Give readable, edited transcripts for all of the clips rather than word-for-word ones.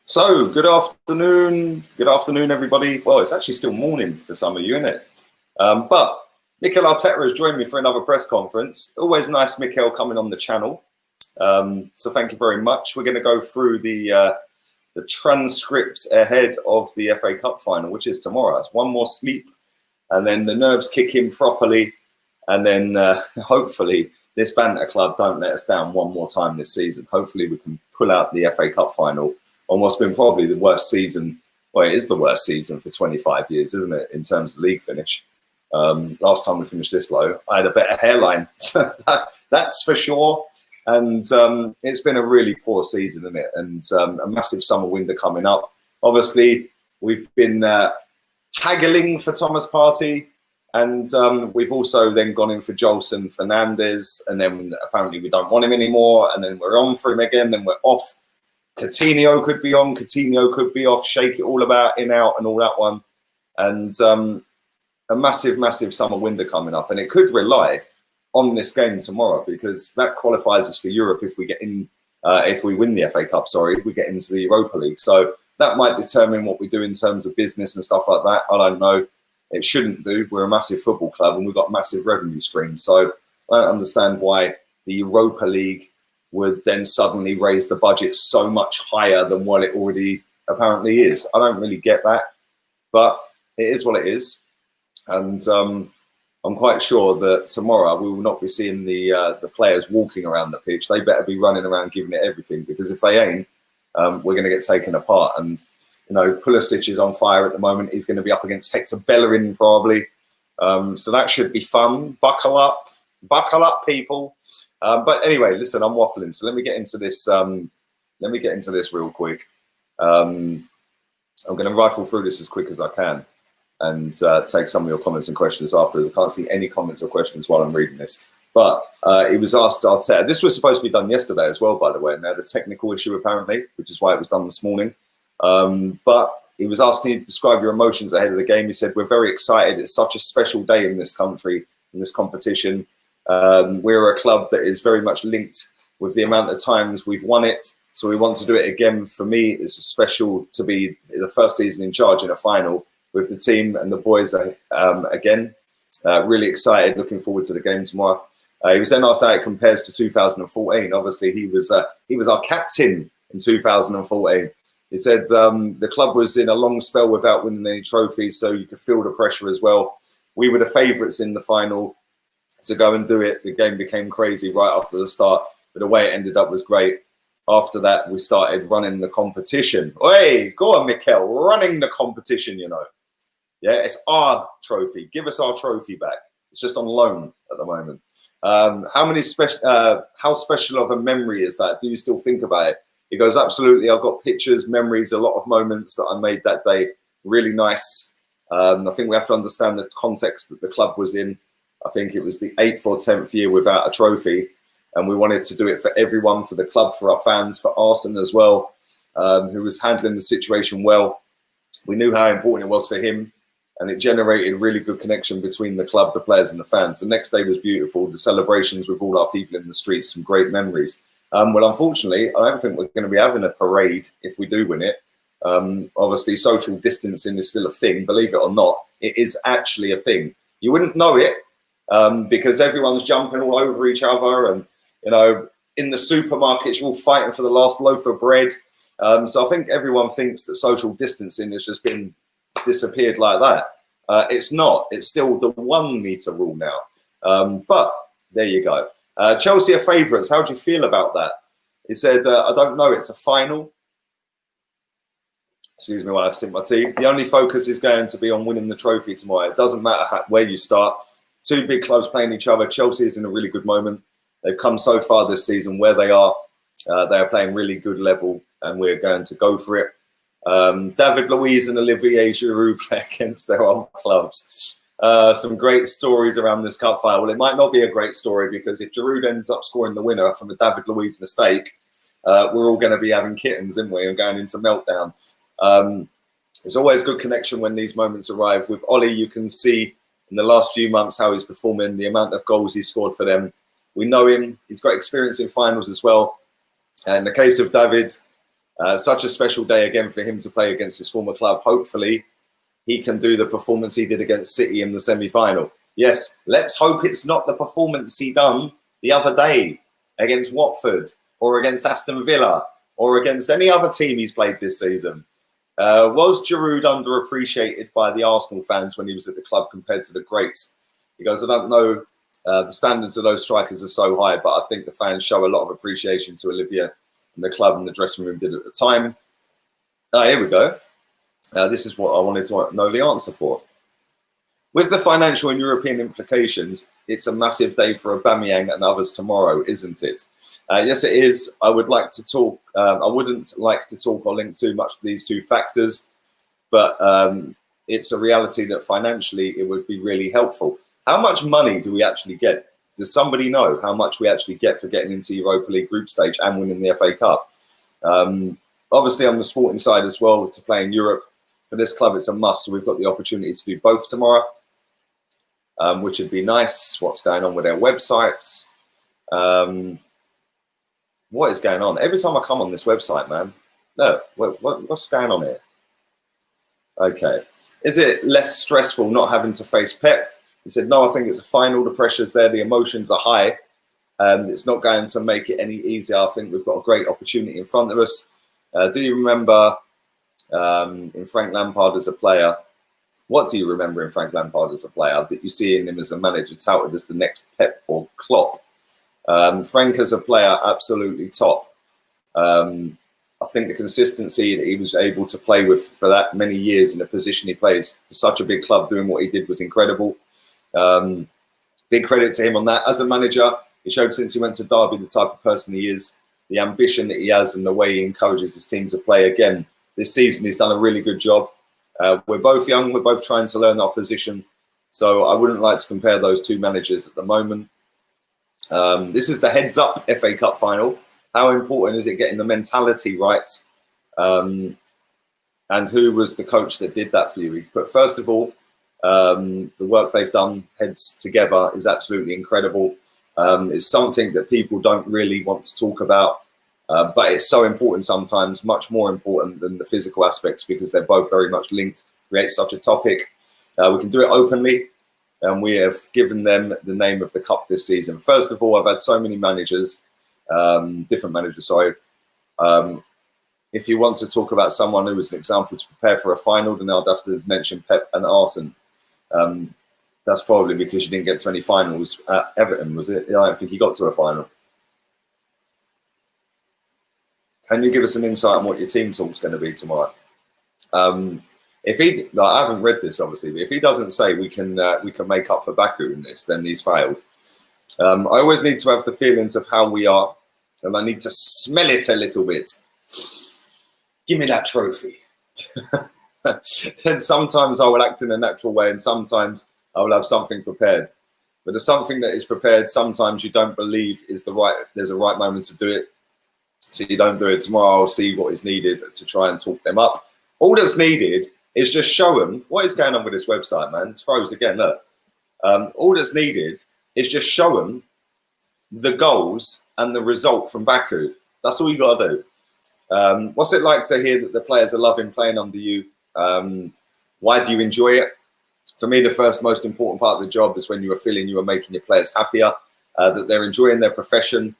So, good afternoon, everybody. Well, it's actually still morning for some of you, isn't it? But Mikel Arteta has joined me for another press conference. Always nice, Mikel, coming on the channel. So thank you very much. We're going to go through the transcript ahead of the FA Cup final, which is tomorrow. It's one more sleep, and then the nerves kick in properly, and then hopefully this banter club don't let us down one more time this season. Hopefully we can pull out the FA Cup final on what's been probably the worst season. Well, it is the worst season for 25 years, isn't it, in terms of league finish? Last time we finished this low, I had a better hairline. That's for sure. And it's been a really poor season, isn't it? And a massive summer window coming up. Obviously, we've been haggling for Thomas Partey. And we've also then gone in for Jolson Fernandez. And then apparently we don't want him anymore. And then we're on for him again. Then we're off. Coutinho could be on. Coutinho could be off. Shake it all about, in, out, and all that one. And a massive summer window coming up. And it could rely on this game tomorrow, because that qualifies us for Europe if we get in, if we win the FA Cup, we get into the Europa League. So that might determine what we do in terms of business and stuff like that. I don't know. It shouldn't do. We're a massive football club and we've got massive revenue streams. So I don't understand why the Europa League would then suddenly raise the budget so much higher than what it already apparently is. I don't really get that, but it is what it is. And I'm quite sure that tomorrow we will not be seeing the players walking around the pitch. They better be running around giving it everything, because if they ain't, we're going to get taken apart. And, you know, Pulisic is on fire at the moment. He's going to be up against Hector Bellerin probably. So that should be fun. Buckle up, people. But anyway, listen, I'm waffling. So let me get into this. Let me get into this real quick. I'm going to rifle through this as quick as I can and take some of your comments and questions afterwards. I can't see any comments or questions while I'm reading this. But it was asked Arteta. This was supposed to be done yesterday as well, by the way. And they had a technical issue apparently, which is why it was done this morning. But he was asked, can you describe your emotions ahead of the game? He said, we're very excited. It's such a special day in this country, in this competition. We're a club that is very much linked with the amount of times we've won it. So we want to do it again. For me, it's special to be the first season in charge in a final with the team and the boys again. Really excited, looking forward to the game tomorrow. He was then asked how it compares to 2014. Obviously, he was our captain in 2014. He said the club was in a long spell without winning any trophies, so you could feel the pressure as well. We were the favourites in the final to go and do it. The game became crazy right after the start, but the way it ended up was great. After that, we started running the competition. Hey, go on, Mikel, running the competition, you know. Yeah, it's our trophy. Give us our trophy back. It's just on loan at the moment. How special of a memory is that? Do you still think about it? He goes, absolutely. I've got pictures, memories, a lot of moments that I made that day. Really nice. I think we have to understand the context that the club was in. I think it was the 8th or 10th year without a trophy. And we wanted to do it for everyone, for the club, for our fans, for Arsene as well, who was handling the situation well. We knew how important it was for him. And it generated really good connection between the club, the players and the fans. The next day was beautiful. The celebrations with all our people in the streets, some great memories. Well, unfortunately, I don't think we're going to be having a parade if we do win it. Obviously, social distancing is still a thing. Believe it or not, it is actually a thing. You wouldn't know it because everyone's jumping all over each other. And, you know, in the supermarkets, you're all fighting for the last loaf of bread. So I think everyone thinks that social distancing has just been disappeared like that. It's not. It's still the 1 meter rule now. But there you go. Chelsea are favourites. How do you feel about that? He said, I don't know. It's a final. Excuse me while I sip my tea. The only focus is going to be on winning the trophy tomorrow. It doesn't matter where you start. Two big clubs playing each other. Chelsea is in a really good moment. They've come so far this season where they are. They are playing really good level, and we're going to go for it. David Luiz and Olivier Giroud play against their old clubs. Some great stories around this cup final. Well, it might not be a great story because if Giroud ends up scoring the winner from a David Luiz mistake, we're all going to be having kittens, isn't we, and going into meltdown. It's always good connection when these moments arrive. With Ollie, you can see in the last few months how he's performing, the amount of goals he scored for them. We know him. He's got experience in finals as well. In the case of David, Such a special day again for him to play against his former club. Hopefully, he can do the performance he did against City in the semi-final. Yes, let's hope it's not the performance he done the other day against Watford or against Aston Villa or against any other team he's played this season. Was Giroud underappreciated by the Arsenal fans when he was at the club compared to the greats? He goes, I don't know, the standards of those strikers are so high, but I think the fans show a lot of appreciation to Olivier and the club and the dressing room did at the time. Here we go. This is what I wanted to know the answer for. With the financial and European implications, it's a massive day for Aubameyang and others tomorrow, isn't it? Yes, it is. I would like to talk. I wouldn't like to talk or link too much to these two factors, but it's a reality that financially it would be really helpful. How much money do we actually get? Does somebody know how much we actually get for getting into Europa League group stage and winning the FA Cup? Obviously, on the sporting side as well, to play in Europe, for this club, it's a must. So we've got the opportunity to do both tomorrow, which would be nice. What's going on with their websites? What is going on? Every time I come on this website, man. No, what's going on here? Okay. Is it less stressful not having to face Pep? He said, no, I think it's a final. The pressure's there. The emotions are high. It's not going to make it any easier. I think we've got a great opportunity in front of us. Do you remember in Frank Lampard as a player? What do you remember in Frank Lampard as a player that you see in him as a manager touted as the next Pep or Klopp? Frank as a player, absolutely top. I think the consistency that he was able to play with for that many years in the position he plays for such a big club, doing what he did was incredible. Big credit to him on that. As a manager, he showed since he went to Derby the type of person he is, the ambition that he has and the way he encourages his team to play. Again, this season he's done a really good job. We're both young, we're both trying to learn our position. So I wouldn't like to compare those two managers at the moment. This is the heads up FA Cup final. How important is it getting the mentality right? And who was the coach that did that for you? But first of all, the work they've done, heads together, is absolutely incredible. It's something that people don't really want to talk about, but it's so important sometimes, much more important than the physical aspects, because they're both very much linked, create such a topic. We can do it openly, and we have given them the name of the cup this season. First of all, I've had so many managers, different managers, sorry. If you want to talk about someone who was an example to prepare for a final, then I'd have to mention Pep and Arsene. That's probably because you didn't get to any finals at Everton, was it? I don't think you got to a final. Can you give us an insight on what your team talk's going to be tomorrow? If he, like, I haven't read this obviously, but if he doesn't say we can make up for Baku in this, then he's failed. I always need to have the feelings of how we are, and I need to smell it a little bit. Give me that trophy. Then sometimes I will act in a natural way, and sometimes I will have something prepared. But there's something that is prepared. Sometimes you don't believe there's a right moment to do it, so you don't do it. Tomorrow I'll see what is needed to try and talk them up. All that's needed is just show them what is going on with this website, man. It's froze again, look. All that's needed is just show them the goals and the result from Baku. That's all you got to do. What's it like to hear that the players are loving playing under you? Why do you enjoy it? For me, the first most important part of the job is when you are feeling you are making your players happier, that they're enjoying their profession,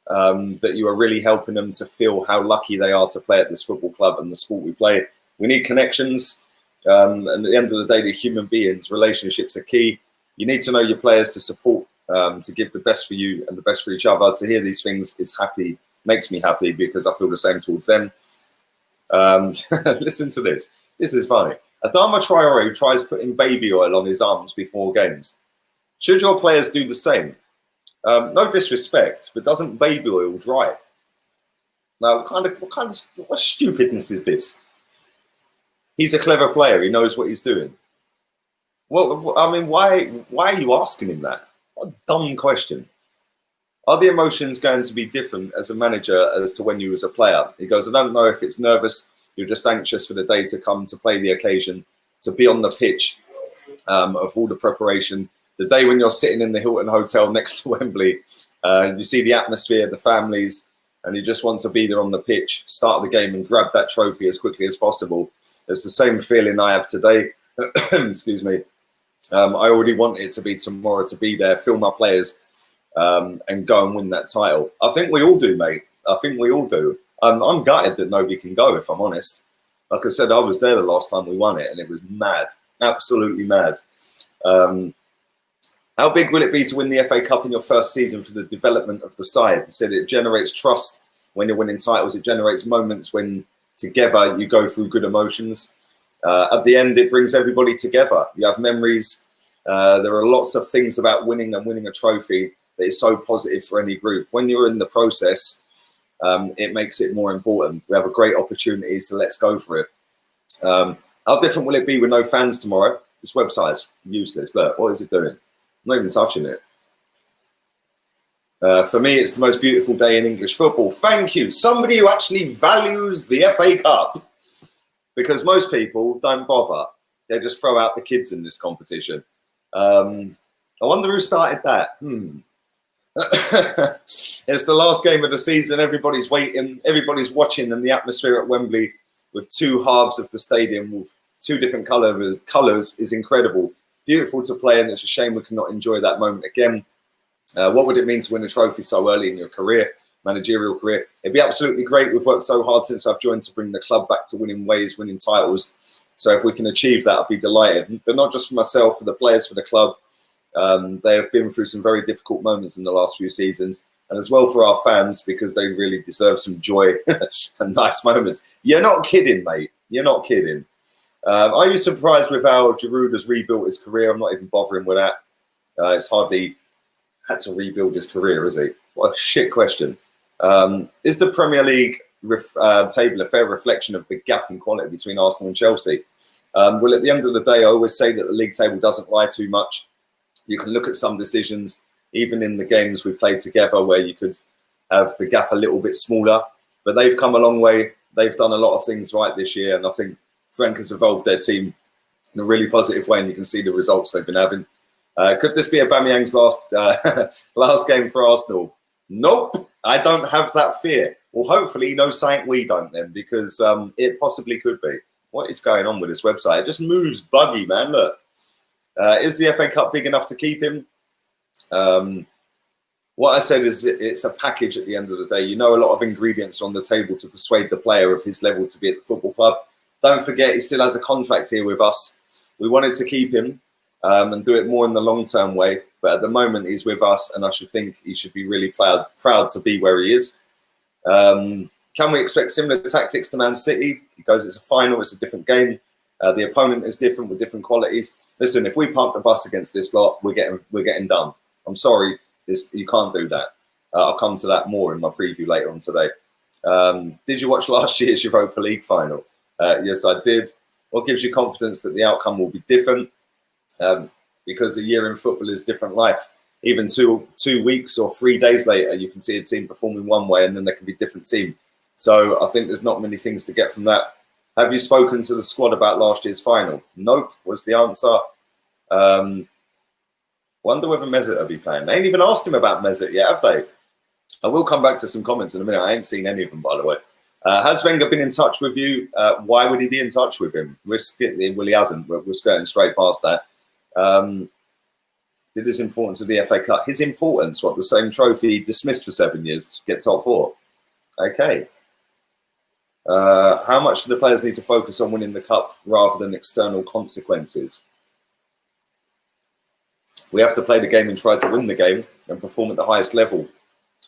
that you are really helping them to feel how lucky they are to play at this football club and the sport we play. We need connections. And at the end of the day, they're human beings. Relationships are key. You need to know your players to support, to give the best for you and the best for each other. To hear these things makes me happy, because I feel the same towards them. Listen to this. This is funny. Adama Traore tries putting baby oil on his arms before games. Should your players do the same? No disrespect, but doesn't baby oil dry? Now, what stupidness is this? He's a clever player. He knows what he's doing. Well, I mean, why are you asking him that? What a dumb question. Are the emotions going to be different as a manager as to when you was a player? He goes, I don't know if it's nervous. You're just anxious for the day to come, to play the occasion, to be on the pitch, of all the preparation. The day when you're sitting in the Hilton Hotel next to Wembley, you see the atmosphere, the families, and you just want to be there on the pitch, start the game and grab that trophy as quickly as possible. It's the same feeling I have today. Excuse me. I already want it to be tomorrow, to be there, feel my players, and go and win that title. I think we all do, mate. I think we all do. I'm gutted that nobody can go, if I'm honest. Like I said, I was there the last time we won it, and it was mad, absolutely mad. How big will it be to win the FA Cup in your first season for the development of the side? He said it generates trust when you're winning titles. It generates moments when together you go through good emotions. At the end, it brings everybody together. You have memories. There are lots of things about winning and winning a trophy that is so positive for any group. When you're in the process, it makes it more important. We have a great opportunity, so let's go for it. How different will it be with no fans tomorrow? This website's useless. Look, what is it doing? I'm not even touching it. For me, it's the most beautiful day in English football. Thank you. Somebody who actually values the FA Cup. Because most people don't bother. They just throw out the kids in this competition. I wonder who started that. It's the last game of the season. Everybody's waiting. Everybody's watching. And the atmosphere at Wembley with two halves of the stadium with two different colours is incredible. Beautiful to play, and it's a shame we cannot enjoy that moment again. What would it mean to win a trophy so early in your career, managerial career? It'd be absolutely great. We've worked so hard since I've joined to bring the club back to winning ways, winning titles. So if we can achieve that, I'd be delighted. But not just for myself, for the players, for the club. They have been through some very difficult moments in the last few seasons. And as well for our fans, because they really deserve some joy and nice moments. You're not kidding, mate. You're not kidding. Are you surprised with how Giroud has rebuilt his career? I'm not even bothering with that. It's hardly had to rebuild his career, is he? What a shit question. Is the Premier League table a fair reflection of the gap in quality between Arsenal and Chelsea? Well, at the end of the day, I always say that the league table doesn't lie too much. You can look at some decisions, even in the games we've played together, where you could have the gap a little bit smaller. But they've come a long way. They've done a lot of things right this year, and I think Frank has evolved their team in a really positive way, and you can see the results they've been having. Could this be Aubameyang's last game for Arsenal? Nope, I don't have that fear. Well, hopefully he knows something we don't then, because it possibly could be. What is going on with this website? It just moves buggy, man. Look. Is the FA Cup big enough to keep him? What I said is it's a package at the end of the day. You know, a lot of ingredients on the table to persuade the player of his level to be at the football club. Don't forget, he still has a contract here with us. We wanted to keep him and do it more in the long-term way. But at the moment, he's with us, and I should think he should be really proud to be where he is. Can we expect similar tactics to Man City? Because it's a final, it's a different game. The opponent is different with different qualities. Listen, if we park the bus against this lot, we're getting done. I'm sorry, you can't do that. I'll come to that more in my preview later on today. Did you watch last year's Europa League final? Yes, I did. What gives you confidence that the outcome will be different? Because a year in football is different life. Even two weeks or 3 days later, you can see a team performing one way, and then there can be a different team. So I think there's not many things to get from that. Have you spoken to the squad about last year's final? Nope, was the answer. Wonder whether Mesut will be playing. They ain't even asked him about Mesut yet, have they? I will come back to some comments in a minute. I ain't seen any of them, by the way. Has Wenger been in touch with you? Why would he be in touch with him? Well, he hasn't. We're skirting straight past that. Did his importance of the FA Cup? His importance, what, the same trophy dismissed for 7 years to get top four? Okay. How much do the players need to focus on winning the cup rather than external consequences? We have to play the game and try to win the game and perform at the highest level.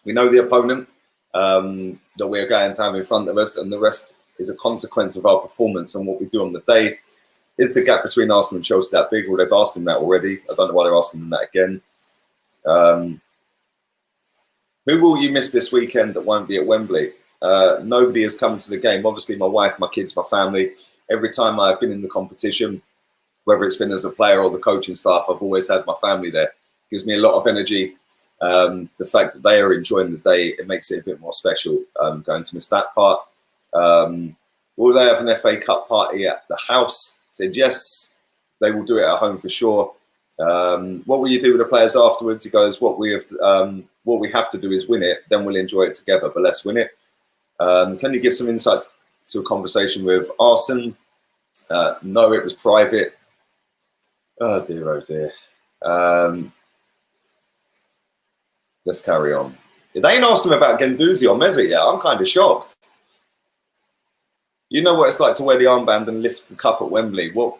We know the opponent that we're going to have in front of us, and the rest is a consequence of our performance and what we do on the day. Is the gap between Arsenal and Chelsea that big? Well, they've asked him that already. I don't know why they're asking him that again. Who will you miss this weekend that won't be at Wembley? Nobody has come to the game. Obviously, my wife, my kids, my family. Every time I've been in the competition, whether it's been as a player or the coaching staff, I've always had my family there. It gives me a lot of energy. The fact that they are enjoying the day, it makes it a bit more special. Going to miss that part. Will they have an FA Cup party at the house? Said yes, they will do it at home for sure. What will you do with the players afterwards? He goes, what we have to do is win it, then we'll enjoy it together, but let's win it. Can you give some insights to a conversation with Arsene? No, it was private. Oh dear, oh dear. Let's carry on. They ain't asked him about Guendouzi or Messi yet. I'm kind of shocked. You know what it's like to wear the armband and lift the cup at Wembley. What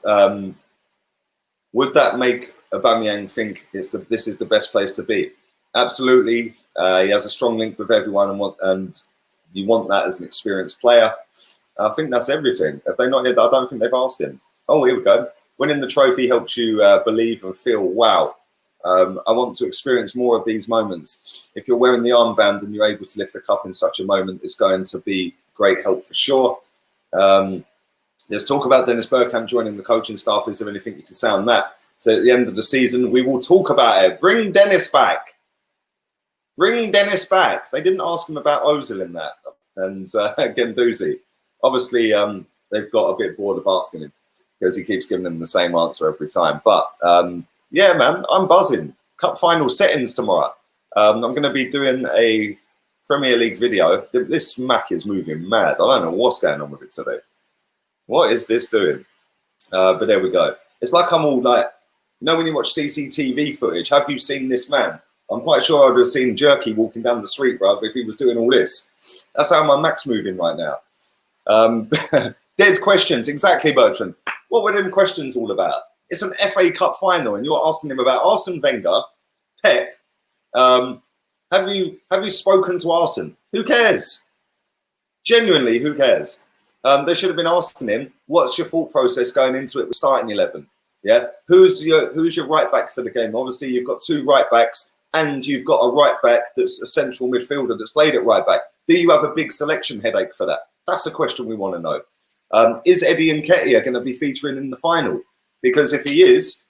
would that make Aubameyang think this is the best place to be? Absolutely. He has a strong link with everyone, and you want that as an experienced player. I think that's everything. If they not here, I don't think they've asked him. Oh, here we go. Winning the trophy helps you believe and feel, wow, I want to experience more of these moments. If you're wearing the armband and you're able to lift the cup in such a moment, it's going to be great help for sure. There's talk about Dennis Bergkamp joining the coaching staff. Is there anything you can say on that? So at the end of the season, we will talk about it. Bring Dennis back. Bring Dennis back. They didn't ask him about Ozil in that. And Guendouzi. Obviously, they've got a bit bored of asking him because he keeps giving them the same answer every time. But yeah, man, I'm buzzing. Cup final settings tomorrow. I'm going to be doing a Premier League video. This Mac is moving mad. I don't know what's going on with it today. What is this doing? But there we go. It's like I'm all like, you know when you watch CCTV footage, have you seen this man? I'm quite sure I would have seen Jerky walking down the street, bruv, if he was doing all this. That's how my Mac's moving right now. Dead questions. Exactly, Bertrand. What were them questions all about? It's an FA Cup final, and you're asking him about Arsene Wenger, Pep. Have you spoken to Arsene? Who cares? Genuinely, who cares? They should have been asking him, what's your thought process going into it with starting 11? Yeah, who's your right back for the game? Obviously, you've got two right backs, and you've got a right back that's a central midfielder that's played at right back. Do you have a big selection headache for that? That's the question we want to know. Is Eddie Nketiah going to be featuring in the final? Because if he is,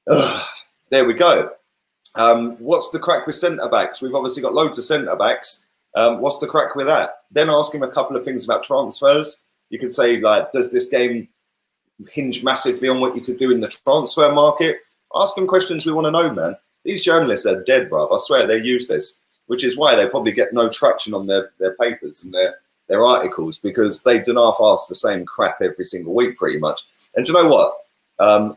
there we go. What's the crack with centre-backs? We've obviously got loads of centre-backs. What's the crack with that? Then ask him a couple of things about transfers. You could say, like, does this game hinge massively on what you could do in the transfer market? Ask him questions we want to know, man. These journalists are dead, bruv. I swear they're useless, which is why they probably get no traction on their papers and their articles, because they do not ask the same crap every single week, pretty much. And do you know what?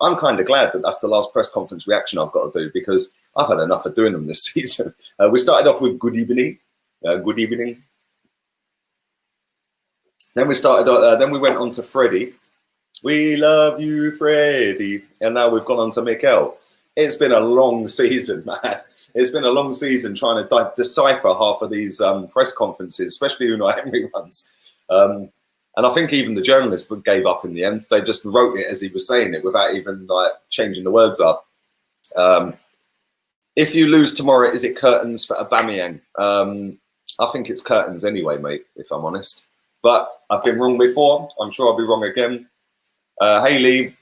I'm kind of glad that that's the last press conference reaction I've got to do, because I've had enough of doing them this season. We started off with good evening. Good evening. Then we started. Then we went on to Freddie. We love you, Freddie. And now we've gone on to Mikel. It's been a long season, man. It's been a long season trying to decipher half of these press conferences, especially Unai Emery ones. And I think even the journalists gave up in the end. They just wrote it as he was saying it without even like changing the words up. If you lose tomorrow, is it curtains for Aubameyang? I think it's curtains anyway, mate, if I'm honest. But I've been wrong before. I'm sure I'll be wrong again. Haley,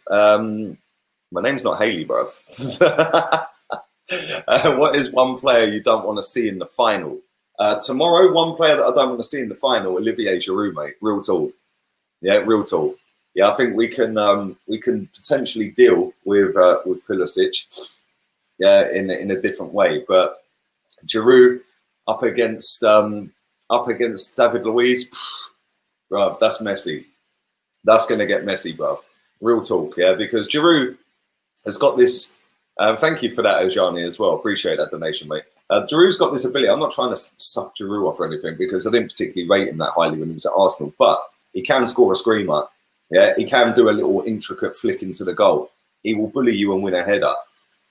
my name's not Haley, bruv. What is one player you don't want to see in the final? Tomorrow, one player that I don't want to see in the final, Olivier Giroud, mate. Real talk. Yeah, real talk. Yeah, I think we can potentially deal with Pulisic, yeah, in a different way. But Giroud up against David Luiz, bruv, that's messy. That's gonna get messy, bruv. Real talk, yeah, because Giroud has got this. Thank you for that, Ojani, as well. Appreciate that donation, mate. Giroud's got this ability. I'm not trying to suck Giroud off or anything, because I didn't particularly rate him that highly when he was at Arsenal, but he can score a screamer. Yeah, he can do a little intricate flick into the goal. He will bully you and win a header.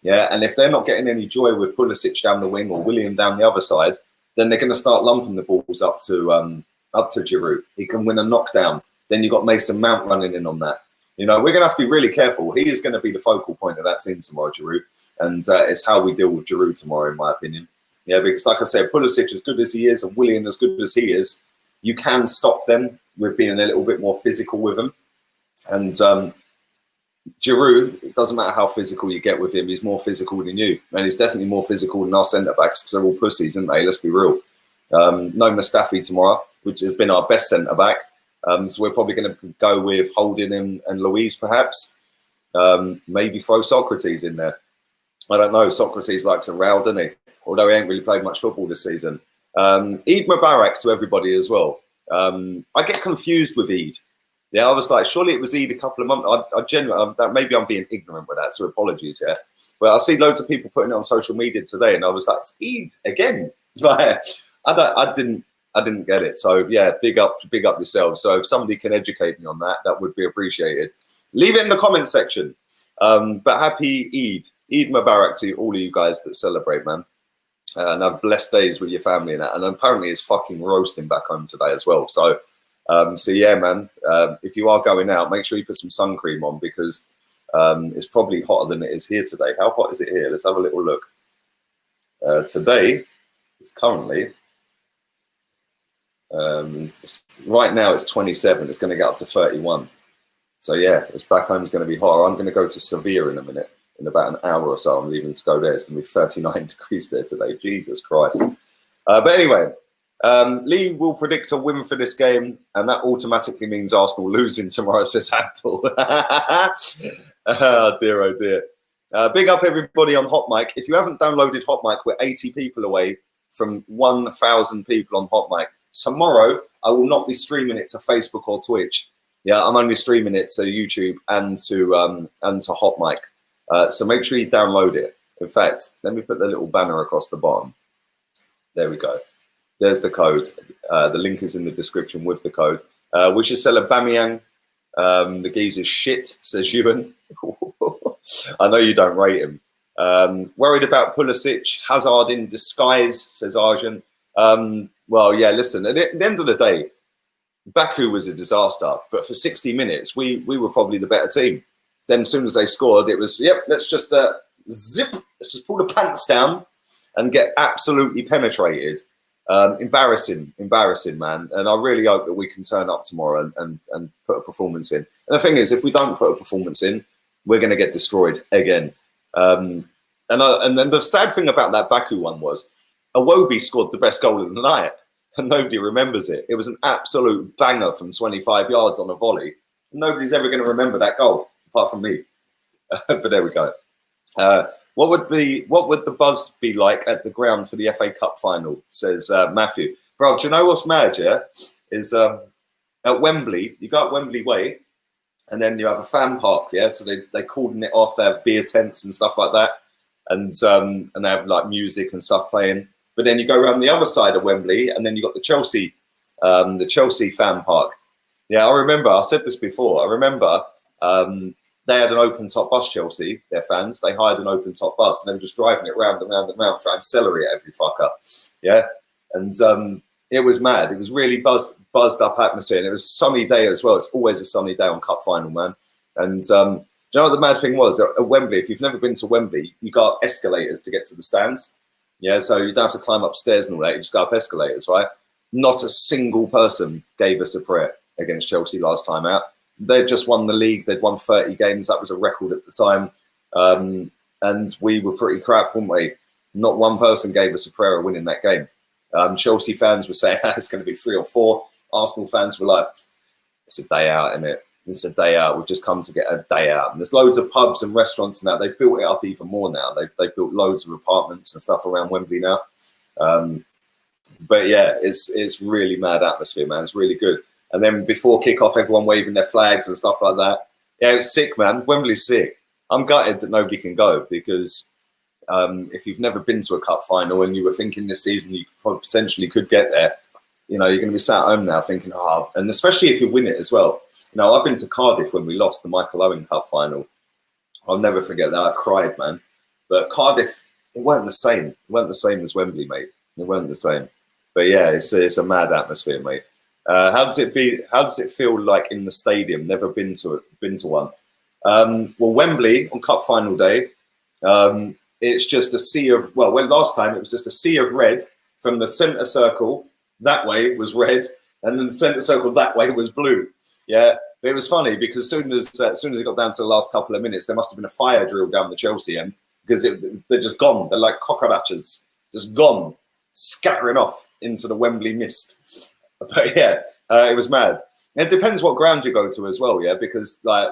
Yeah, and if they're not getting any joy with Pulisic down the wing or William down the other side, then they're going to start lumping the balls up to Giroud. He can win a knockdown. Then you've got Mason Mount running in on that. You know, we're going to have to be really careful. He is going to be the focal point of that team tomorrow, Giroud. And it's how we deal with Giroud tomorrow, in my opinion. Yeah, because like I said, Pulisic, as good as he is, and Willian, as good as he is, you can stop them with being a little bit more physical with them. And Giroud, it doesn't matter how physical you get with him, he's more physical than you. And he's definitely more physical than our centre-backs, because they're all pussies, aren't they? Let's be real. No Mustafi tomorrow, which has been our best centre-back. So we're probably going to go with Holding and Luiz, perhaps. Maybe throw Socrates in there. I don't know. Socrates likes a row, doesn't he? Although he ain't really played much football this season. Eid Mubarak to everybody as well. I get confused with Eid. Yeah, I was like, surely it was Eid a couple of months. I genuinely, maybe I'm being ignorant with that, so apologies. Yeah, but I see loads of people putting it on social media today, and I was like, it's Eid again. Like, I didn't get it. So yeah, big up yourselves. So if somebody can educate me on that, that would be appreciated. Leave it in the comment section. But happy Eid Mubarak to all of you guys that celebrate, man. And have blessed days with your family and that. And apparently it's fucking roasting back home today as well. So, so yeah, man, if you are going out, make sure you put some sun cream on, because it's probably hotter than it is here today. How hot is it here? Let's have a little look. Today, it's currently, right now it's 27. It's going to get up to 31. So yeah, it's back home is going to be hot. I'm going to go to Sevilla in a minute. In about an hour or so, I'm leaving to go there. It's going to be 39 degrees there today. Jesus Christ. But anyway, Lee will predict a win for this game, and that automatically means Arsenal losing tomorrow, says Handel. Oh dear, oh dear. Big up everybody on HOTMIC. If you haven't downloaded HOTMIC, we're 80 people away from 1,000 people on HOTMIC. Tomorrow, I will not be streaming it to Facebook or Twitch. Yeah, I'm only streaming it to YouTube and to HOTMIC. So make sure you download it. In fact, let me put the little banner across the bottom. There we go. There's the code. The link is in the description with the code. We should sell Aubameyang. The geezer's shit, says Ewan. I know you don't rate him. Worried about Pulisic. Hazard in disguise, says Arjun. Well, yeah, listen, at the end of the day, Baku was a disaster. But for 60 minutes, we were probably the better team. Then as soon as they scored, it was, yep, let's just zip, let's just pull the pants down and get absolutely penetrated. Embarrassing, man. And I really hope that we can turn up tomorrow and put a performance in. And the thing is, if we don't put a performance in, we're going to get destroyed again. And then the sad thing about that Baku one was, Iwobi scored the best goal of the night, and nobody remembers it. It was an absolute banger from 25 yards on a volley. Nobody's ever going to remember that goal, apart from me. But there we go. What would the buzz be like at the ground for the FA Cup final, says Matthew. Bro, do you know what's mad, yeah? Is at Wembley, you go up Wembley Way, and then you have a fan park, yeah? So they cordon it off, they have beer tents and stuff like that, and they have like music and stuff playing. But then you go around the other side of Wembley, and then you got the Chelsea fan park. Yeah, I remember, I said this before, I remember they had an open top bus, Chelsea, their fans. They hired an open top bus, and they were just driving it round and round and round, throwing celery at every fucker. Yeah, and it was mad. It was really buzzed up atmosphere, and it was a sunny day as well. It's always a sunny day on Cup final, man. And do you know what the mad thing was? At Wembley, if you've never been to Wembley, you got escalators to get to the stands. Yeah, so you don't have to climb upstairs and all that. You just go up escalators, right? Not a single person gave us a prayer against Chelsea last time out. They'd just won the league. They'd won 30 games. That was a record at the time. And we were pretty crap, weren't we? Not one person gave us a prayer of winning that game. Chelsea fans were saying it's going to be 3 or 4. Arsenal fans were like, it's a day out, isn't it? It's a day out. We've just come to get a day out. And there's loads of pubs and restaurants now. They've built it up even more now. They've built loads of apartments and stuff around Wembley now. But yeah, it's really mad atmosphere, man. It's really good. And then before kick-off, everyone waving their flags and stuff like that. Yeah, it's sick, man. Wembley's sick. I'm gutted that nobody can go, because if you've never been to a cup final and you were thinking this season you potentially could get there, you know, you're going to be sat at home now thinking, oh, and especially if you win it as well. You know, I've been to Cardiff when we lost the Michael Owen Cup final. I'll never forget that. I cried, man. But Cardiff, it weren't the same. It weren't the same as Wembley, mate. It weren't the same. But yeah, it's a mad atmosphere, mate. How does it feel like in the stadium? Never been to one. Well, Wembley on Cup final day, it's just a sea of, well, last time it was just a sea of red. From the centre circle that way was red, and then the centre circle that way was blue. Yeah, but it was funny because as soon as it got down to the last couple of minutes, there must have been a fire drill down the Chelsea end, because they're just gone. They're like cockroaches, just gone, scattering off into the Wembley mist. But yeah, it was mad. It depends what ground you go to as well, yeah, because like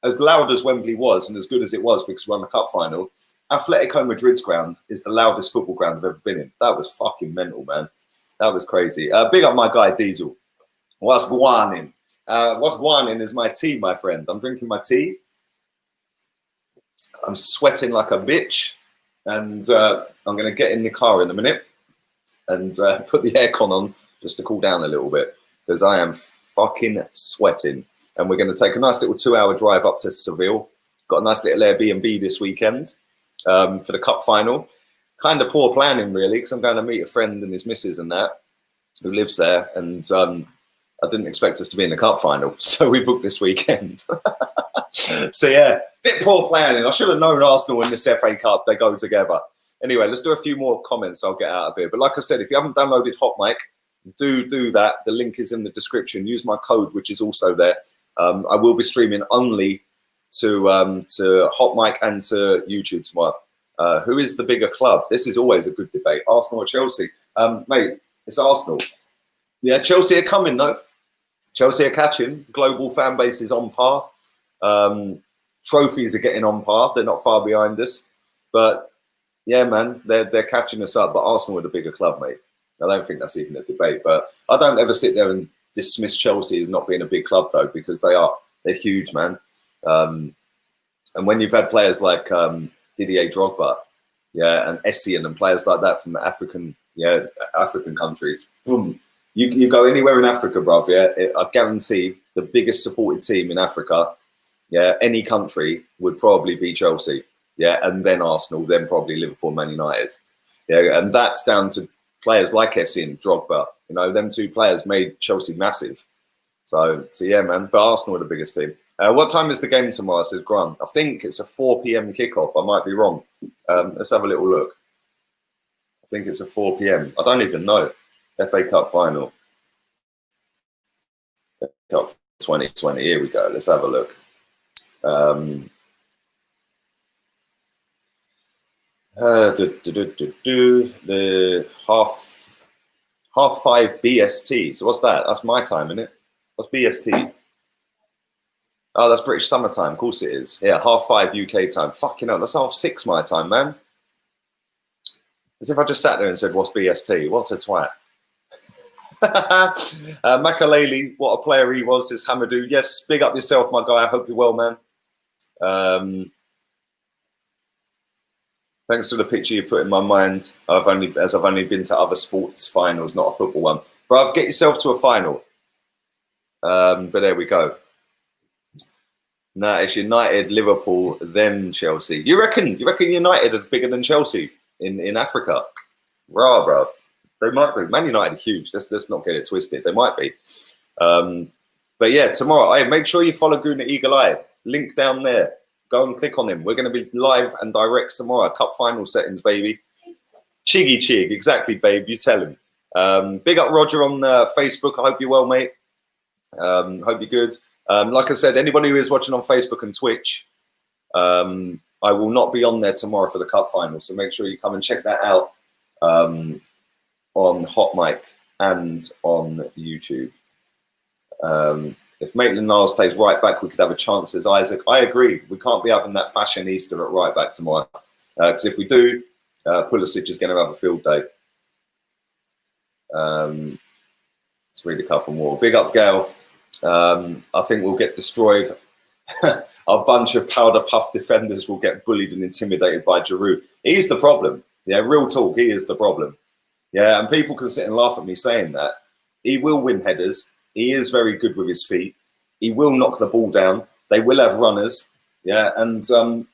as loud as Wembley was and as good as it was because we won the cup final, Atletico Madrid's ground is the loudest football ground I've ever been in. That was fucking mental, man. That was crazy. Big up my guy Diesel. What's guanin? What's guanin is my tea, my friend. I'm drinking my tea. I'm sweating like a bitch, and I'm going to get in the car in a minute and put the aircon on just to cool down a little bit because I am fucking sweating. And we're going to take a nice little 2-hour drive up to Seville. Got a nice little Airbnb this weekend for the cup final. Kind of poor planning, really, because I'm going to meet a friend and his missus and that who lives there. And I didn't expect us to be in the cup final. So we booked this weekend. So, yeah, bit poor planning. I should have known Arsenal in this FA Cup. They go together. Anyway, let's do a few more comments. I'll get out of here. But like I said, if you haven't downloaded HOTMIC, do that. The link is in the description. Use my code, which is also there. I will be streaming only to HOTMIC and to YouTube tomorrow. Who is the bigger club? This is always a good debate. Arsenal or Chelsea? Mate, it's Arsenal. Yeah, Chelsea are coming, though. Chelsea are catching. Global fan base is on par. Trophies are getting on par. They're not far behind us. But, yeah, man, they're catching us up. But Arsenal are the bigger club, mate. I don't think that's even a debate. But I don't ever sit there and dismiss Chelsea as not being a big club, though, because they are. They're huge, man. And when you've had players like Didier Drogba, yeah, and Essien and players like that from the African countries, boom, you go anywhere in Africa, bruv, yeah, I guarantee the biggest supported team in Africa, yeah, any country would probably be Chelsea, yeah, and then Arsenal, then probably Liverpool, Man United, yeah, and that's down to players like Essien, Drogba. You know, them two players made Chelsea massive. So yeah, man. But Arsenal are the biggest team. What time is the game tomorrow? Says Grant. I think it's a 4 p.m. kickoff. I might be wrong. Let's have a little look. I think it's a 4 p.m. I don't even know. FA Cup final. Cup 2020. Here we go. Let's have a look. The half 5 BST. So what's that? That's my time, isn't it? What's BST? Oh, that's British summertime. Of course it is. Yeah, 5:30 UK time. Fucking hell, that's 6:30 my time, man. As if I just sat there and said, what's BST? What a twat. Makaleli, what a player he was, says Hamadou. Yes, big up yourself, my guy. I hope you're well, man. Thanks for the picture you put in my mind. I've only been to other sports finals, not a football one. Bruv, get yourself to a final. But there we go. No, it's United, Liverpool, then Chelsea. You reckon United are bigger than Chelsea in Africa? Rah, bruv. They might be. Man United are huge. Let's not get it twisted. They might be. But yeah, tomorrow, hey, make sure you follow Guna Eagle Eye. Link down there. Go and click on him. We're going to be live and direct tomorrow. Cup final settings, baby. Chiggy Chig. Exactly, babe. You tell him. Big up Roger on Facebook. I hope you're well, mate. Hope you're good. Like I said, anybody who is watching on Facebook and Twitch, I will not be on there tomorrow for the cup final. So make sure you come and check that out on HOTMIC and on YouTube. If Maitland-Niles plays right back, we could have a chance, says Isaac. I agree. We can't be having that fashionista at right back tomorrow. Because if we do, Pulisic is going to have a field day. Let's read a couple more. Big up, Gail. I think we'll get destroyed. Our bunch of powder puff defenders will get bullied and intimidated by Giroud. He's the problem. Yeah, real talk. He is the problem. Yeah, and people can sit and laugh at me saying that. He will win headers. He is very good with his feet. He will knock the ball down. They will have runners. Yeah, and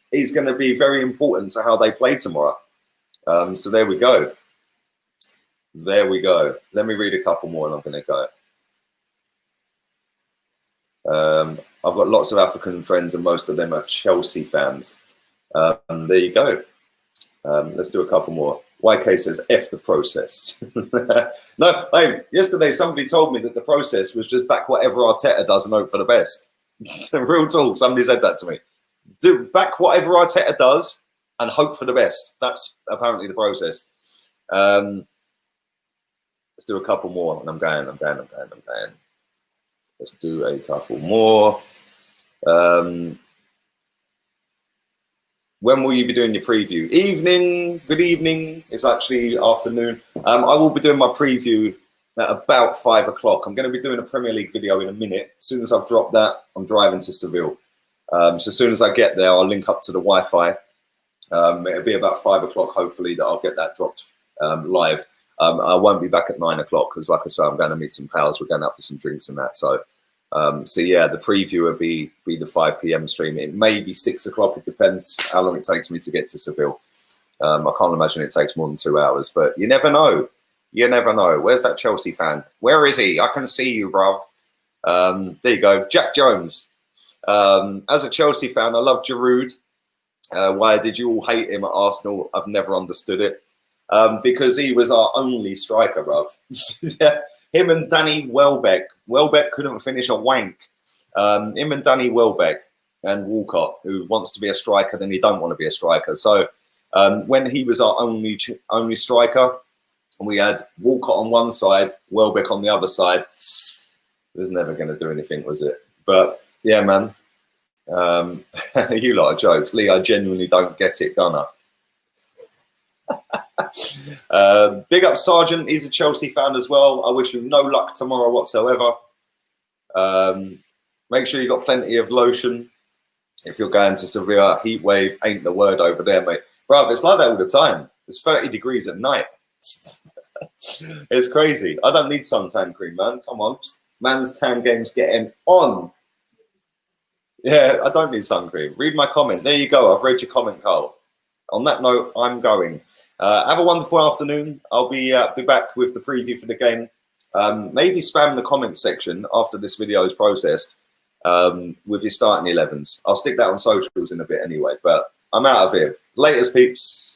he's going to be very important to how they play tomorrow. So there we go. There we go. Let me read a couple more and I'm going to go. I've got lots of African friends and most of them are Chelsea fans. There you go. Let's do a couple more. YK says, F the process. No, hey, yesterday somebody told me that the process was just back whatever Arteta does and hope for the best. Real talk, somebody said that to me. Do back whatever Arteta does and hope for the best. That's apparently the process. Let's do a couple more. And I'm going. Let's do a couple more. When will you be doing your preview? Evening, good evening. It's actually afternoon. I will be doing my preview at about 5 o'clock. I'm going to be doing a Premier League video in a minute. As soon as I've dropped that, I'm driving to Seville. So as soon as I get there, I'll link up to the Wi-Fi. It'll be about 5 o'clock, hopefully, that I'll get that dropped live. I won't be back at 9 o'clock because, like I say, I'm going to meet some pals. We're going out for some drinks and that. So yeah, the preview will be the 5 p.m. stream. It may be 6 o'clock. It depends how long it takes me to get to Seville. I can't imagine it takes more than 2 hours, but you never know. You never know. Where's that Chelsea fan? Where is he? I can see you, bruv. There you go. Jack Jones. As a Chelsea fan, I love Giroud. Why did you all hate him at Arsenal? I've never understood it. Because he was our only striker, bruv. Him and Danny Welbeck. Welbeck couldn't finish a wank. Him and Danny Welbeck and Walcott, who wants to be a striker, then he don't want to be a striker. So when he was our only striker, and we had Walcott on one side, Welbeck on the other side, it was never going to do anything, was it? But yeah, man. You lot are jokes. Lee, I genuinely don't get it, don't I? Big up Sergeant. He's a Chelsea fan as well. I wish him no luck tomorrow whatsoever. Make sure you got plenty of lotion. If you're going to Sevilla, heat wave ain't the word over there, mate. Bruv, it's like that all the time. It's 30 degrees at night. It's crazy. I don't need suntan cream, man. Come on. Man's tan game's getting on. Yeah, I don't need sun cream. Read my comment. There you go. I've read your comment, Carl. On that note, I'm going. Have a wonderful afternoon. I'll be back with the preview for the game. Maybe spam the comment section after this video is processed with your starting 11s. I'll stick that on socials in a bit anyway, but I'm out of here. Laters, peeps.